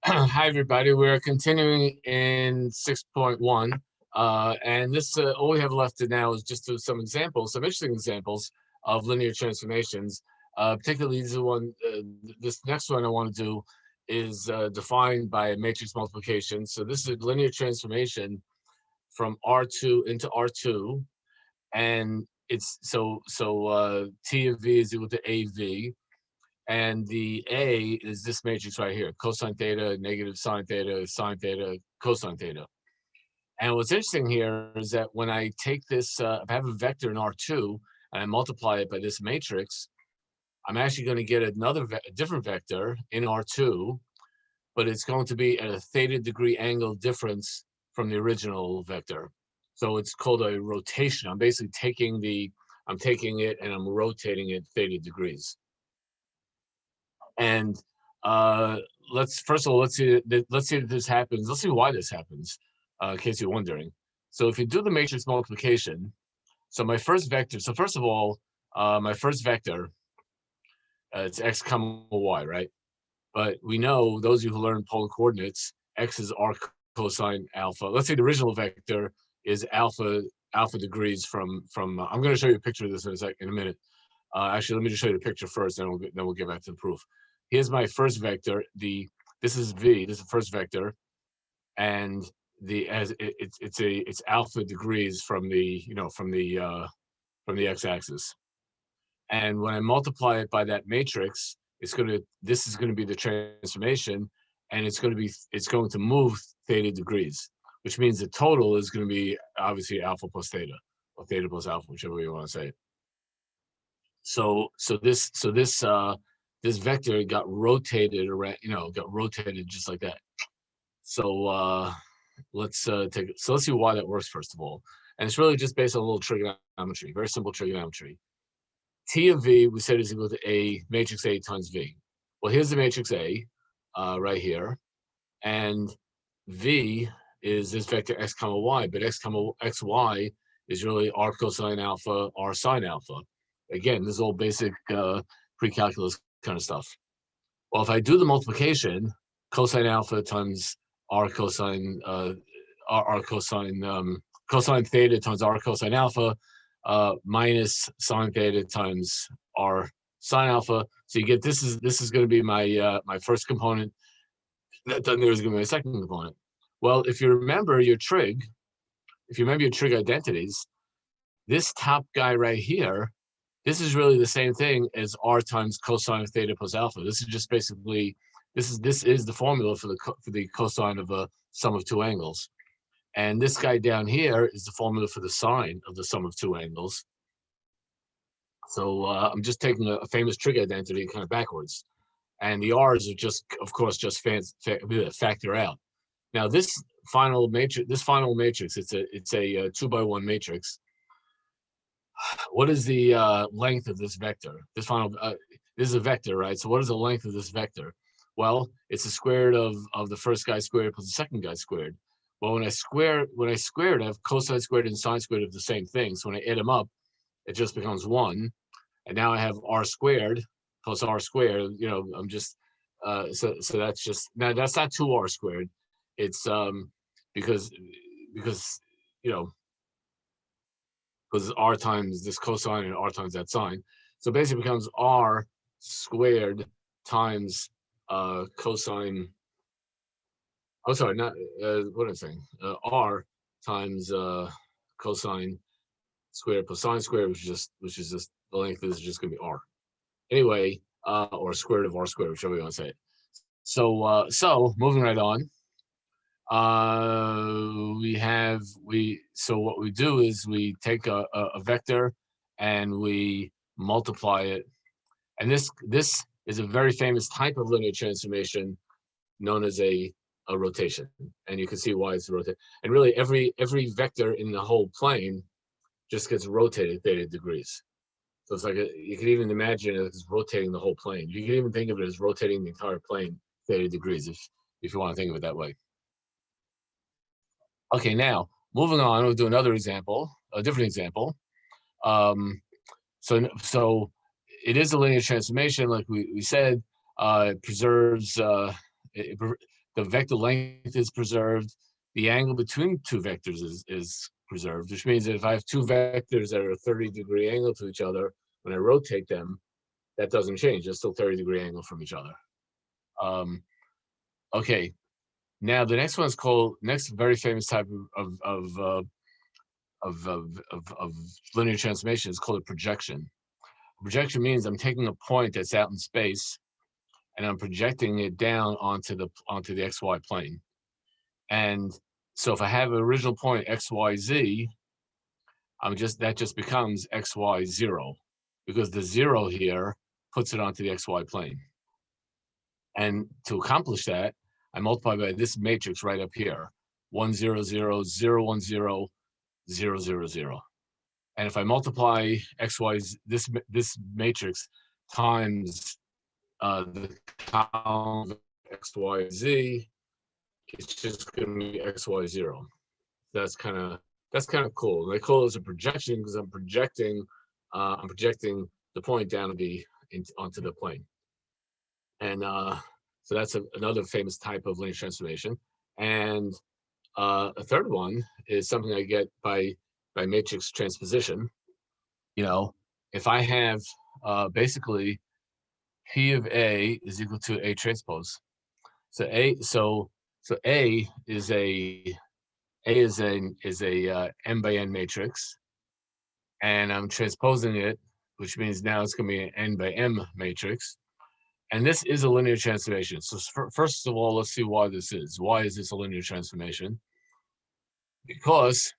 Hi, everybody. We're continuing in 6.1. And this, all we have left to now is just do some examples, some interesting examples of linear transformations. Particularly, this next one I want to do is defined by a matrix multiplication. So this is a linear transformation from R2 into R2. And it's T of V is equal to AV. And the A is this matrix right here, cosine theta, negative sine theta, cosine theta. And what's interesting here is that when I take this, if I have a vector in R2 and I multiply it by this matrix, I'm actually going to get a different vector in R2, but it's going to be at a theta degree angle difference from the original vector. So it's called a rotation. I'm basically taking it and I'm rotating it theta degrees. And first of all, let's see if this happens. Let's see why this happens, in case you're wondering. So if you do the matrix multiplication, so my first vector, so first of all, my first vector, it's x comma y, right? But we know, those of you who learn polar coordinates, x is r cosine alpha. Let's say the original vector is alpha degrees from I'm going to show you a picture of this in a minute. Actually, let me just show you the picture first, then we'll get back to the proof. Here's my first vector. This is V. This is the first vector, and it's alpha degrees from the x-axis. And when I multiply it by that matrix, this is gonna be the transformation, and it's going to move theta degrees, which means the total is going to be obviously alpha plus theta, or theta plus alpha, whichever way you want to say it. So this vector got rotated around, got rotated just like that. So let's see why that works first of all. And it's really just based on a little trigonometry, very simple trigonometry. T of V we said is equal to A matrix A times V. Well, here's the matrix A right here, and V is this vector x comma y, but xy is really r cosine alpha, r sine alpha. Again, this is all basic pre-calculus kind of stuff. Well, if I do the multiplication, cosine alpha times r cosine cosine theta times r cosine alpha minus sine theta times r sine alpha. So you get this is going to be my first component. That then there's going to be a second component. Well, if you remember your trig identities, this top guy right here, this is really the same thing as r times cosine of theta plus alpha. This is just basically this is the formula for the cosine of a sum of two angles, and this guy down here is the formula for the sine of the sum of two angles. So I'm just taking a famous trig identity kind of backwards, and the r's are just, of course, just factor out. Now this final matrix, it's a 2x1 matrix. What is the length of this vector? This is a vector, right? So what is the length of this vector? Well, it's the square root of the first guy squared plus the second guy squared. Well, when I square it, I have cosine squared and sine squared of the same thing. So when I add them up, it just becomes 1. And now I have r squared plus r squared. I'm just so that's just, now that's not 2r squared. It's because r times this cosine and r times that sine. So basically it becomes r squared times cosine. Oh, sorry, not what am I saying? R times cosine squared plus sine squared, which is just the length of this is just going to be r. Anyway, or square root of r squared, whichever you want to say it. So moving right on. So what we do is we take a vector and we multiply it, and this is a very famous type of linear transformation known as a rotation, and you can see why it's rotated. And really every vector in the whole plane just gets rotated theta degrees. So it's like you can even imagine it as rotating the whole plane. You can even think of it as rotating the entire plane theta degrees if you want to think of it that way. Okay, now moving on, we'll do another example, a different example. So it is a linear transformation, like we said. It preserves the vector length is preserved, the angle between two vectors is preserved, which means that if I have two vectors that are a 30-degree angle to each other, when I rotate them, that doesn't change. They're still 30-degree angle from each other. Okay, now the next one is called, next very famous type of linear transformation is called a projection. Projection means I'm taking a point that's out in space and I'm projecting it down onto the XY plane. And so if I have an original point XYZ, that just becomes XY0, because the 0 here puts it onto the XY plane. And to accomplish that, I multiply by this matrix right up here, 1 0 0 0 1 0 0 0 0. And if I multiply this matrix times the column XYZ, it's just going to be XY0. That's kind of cool. They call it as a projection because I'm projecting the point down onto the plane. And so that's another famous type of linear transformation. And a third one is something I get by matrix transposition. You know, if I have basically P of A is equal to A transpose. So A is a n by n matrix, and I'm transposing it, which means now it's going to be an n by m matrix. And this is a linear transformation. So first of all, let's see why this is. Why is this a linear transformation? Because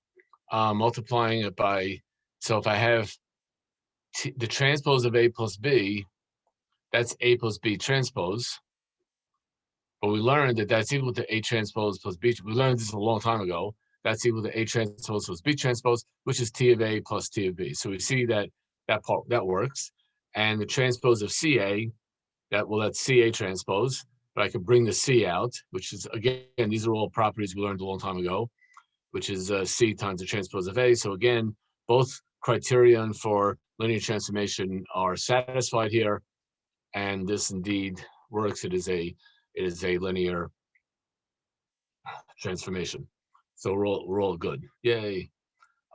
multiplying it by, so if I have the transpose of A plus B, that's A plus B transpose. But we learned that that's equal to A transpose plus B. We learned this a long time ago. That's equal to A transpose plus B transpose, which is T of A plus T of B. So we see that that works. And the transpose of CA, that's CA transpose, but I could bring the C out, which is, again, these are all properties we learned a long time ago, which is C times the transpose of A. So again, both criterion for linear transformation are satisfied here, and this indeed works. It is a linear transformation. So we're all good. Yay.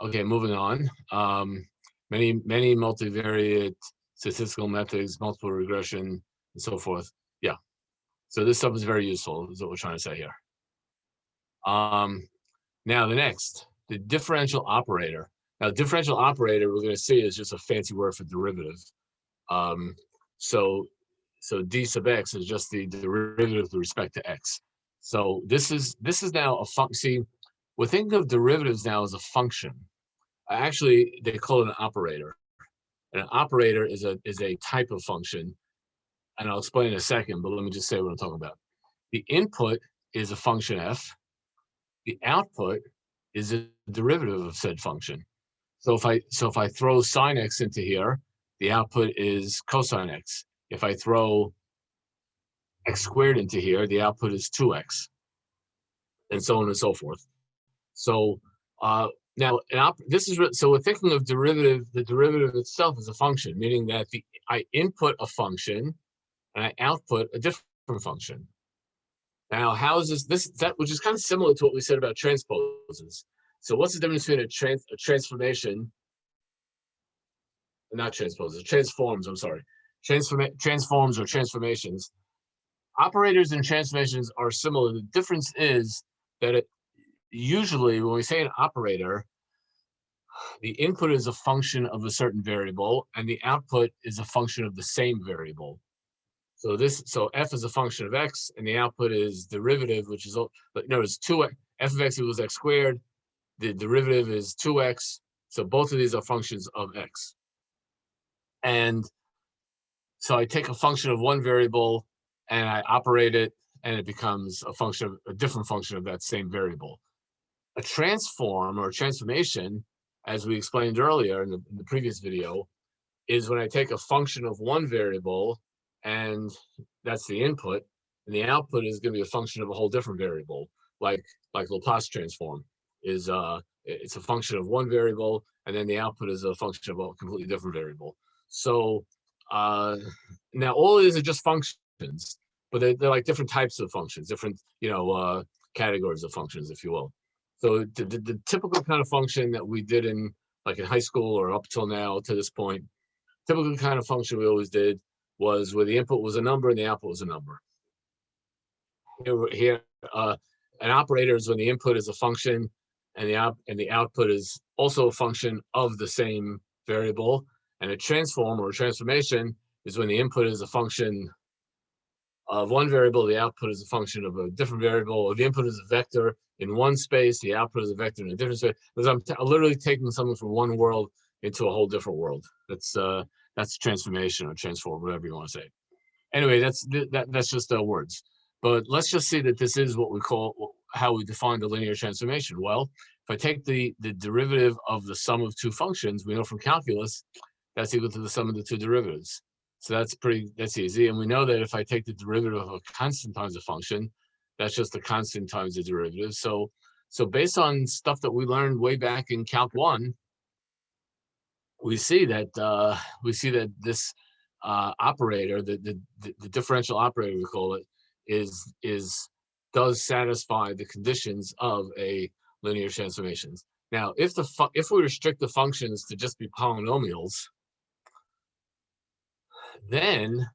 Okay, moving on. Many multivariate statistical methods, multiple regression, and so forth. Yeah. So this stuff is very useful, is what we're trying to say here. Now the differential operator. Now, differential operator, we're going to see, is just a fancy word for derivative. So d sub x is just the derivative with respect to x. So this is now a function. See, we're thinking of derivatives now as a function. Actually, they call it an operator. And an operator is a type of function, and I'll explain in a second. But let me just say what I'm talking about. The input is a function f. The output is a derivative of said function. So if I throw sine x into here, the output is cosine x. If I throw x squared into here, the output is 2x, and so on and so forth. So now so we're thinking of derivative. The derivative itself is a function, meaning that I input a function and I output a different function. Now, how is that which is kind of similar to what we said about transposes. So what's the difference between a transformation, not transposes, transforms, I'm sorry. Transforms or transformations. Operators and transformations are similar. The difference is that usually when we say an operator, the input is a function of a certain variable and the output is a function of the same variable. So f is a function of x, and the output is derivative, which is, it's 2x. F of x equals x squared. The derivative is 2x. So both of these are functions of x. And so I take a function of one variable and I operate it, and it becomes a different function of that same variable. A transform or a transformation, as we explained earlier in the previous video, is when I take a function of one variable, and that's the input, and the output is going to be a function of a whole different variable, like Laplace transform is it's a function of one variable, and then the output is a function of a completely different variable. So now all of these are just functions. but they're like different types of functions, different, categories of functions, if you will. So the typical kind of function that we did in like in high school or up till now to this point, typical kind of function we always did was where the input was a number and the output was a number. Here, an operator is when the input is a function and the output is also a function of the same variable. And a transform or a transformation is when the input is a function of one variable, the output is a function of a different variable, or the input is a vector in one space, the output is a vector in a different space. Because I'm literally taking something from one world into a whole different world. That's transformation or transform, whatever you want to say. Anyway, that's just words. But let's just see that this is what we call, how we define the linear transformation. Well, if I take the derivative of the sum of two functions, we know from calculus, that's equal to the sum of the two derivatives. So that's easy. And we know that if I take the derivative of a constant times a function, that's just the constant times the derivative. So based on stuff that we learned way back in Calc 1, we see that this operator, the differential operator we call it, does satisfy the conditions of a linear transformations. Now, if we restrict the functions to just be polynomials, then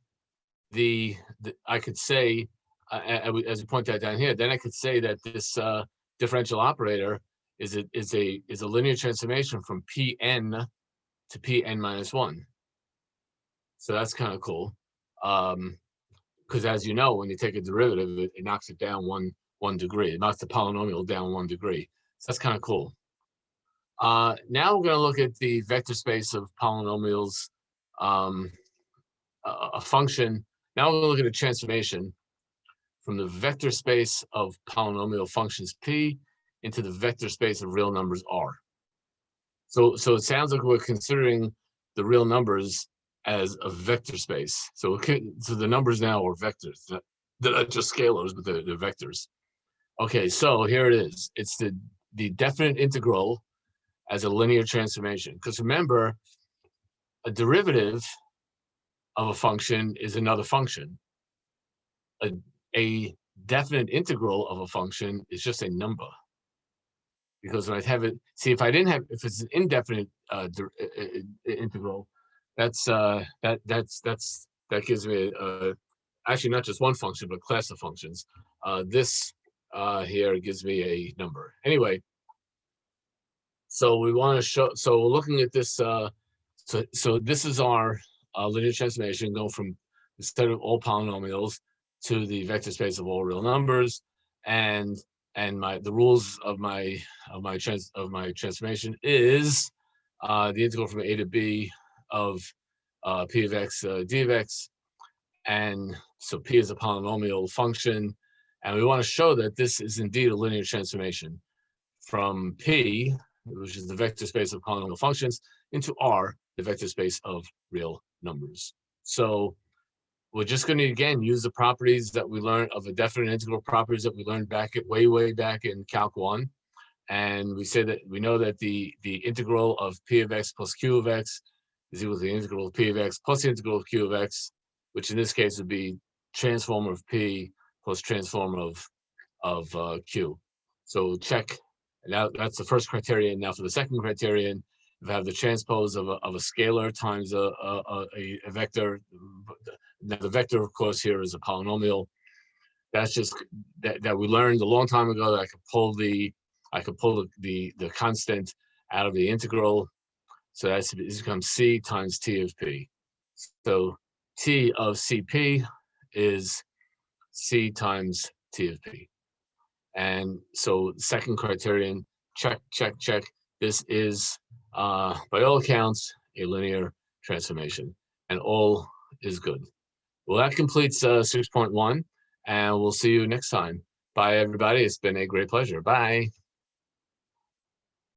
I could say, as we point that down here, then I could say that this differential operator is a linear transformation from Pn to Pn minus 1. So that's kind of cool. Because as you know, when you take a derivative, it knocks it down one degree. It knocks the polynomial down 1 degree. So that's kind of cool. Now we're going to look at the vector space of polynomials, a function. Now we're going to look at a transformation from the vector space of polynomial functions P into the vector space of real numbers R. So it sounds like we're considering the real numbers as a vector space. So the numbers now are vectors. They're not just scalars, but they're vectors. Okay, so here it is. It's the definite integral as a linear transformation. Because remember, a derivative of a function is another function. A definite integral of a function is just a number. Because when I have it, see, if it's an indefinite integral, that gives me actually not just one function, but a class of functions. This here gives me a number. Anyway, so we want to show. So we're looking at this. So this is our linear transformation, going from instead of all polynomials to the vector space of all real numbers, and the rules of my transformation is the integral from a to b of p of x d of x, and so p is a polynomial function, and we want to show that this is indeed a linear transformation from p, which is the vector space of polynomial functions, into R, the vector space of real numbers. So we're just going to, again, use the properties that we learned of the definite integral properties that we learned way back in Calc 1. And we know that the integral of p of x plus q of x is equal to the integral of p of x plus the integral of q of x, which in this case would be transform of p plus transform of q. So check. Now that's the first criterion. Now for the second criterion, if I have the transpose of a scalar times a vector. Now the vector, of course, here is a polynomial. That's just that we learned a long time ago that I could pull the constant out of the integral. So this becomes c times t of p. So t of cp is c times t of p. And so second criterion, check. This is, by all accounts, a linear transformation, and all is good. Well, that completes 6.1, and we'll see you next time. Bye, everybody. It's been a great pleasure. Bye.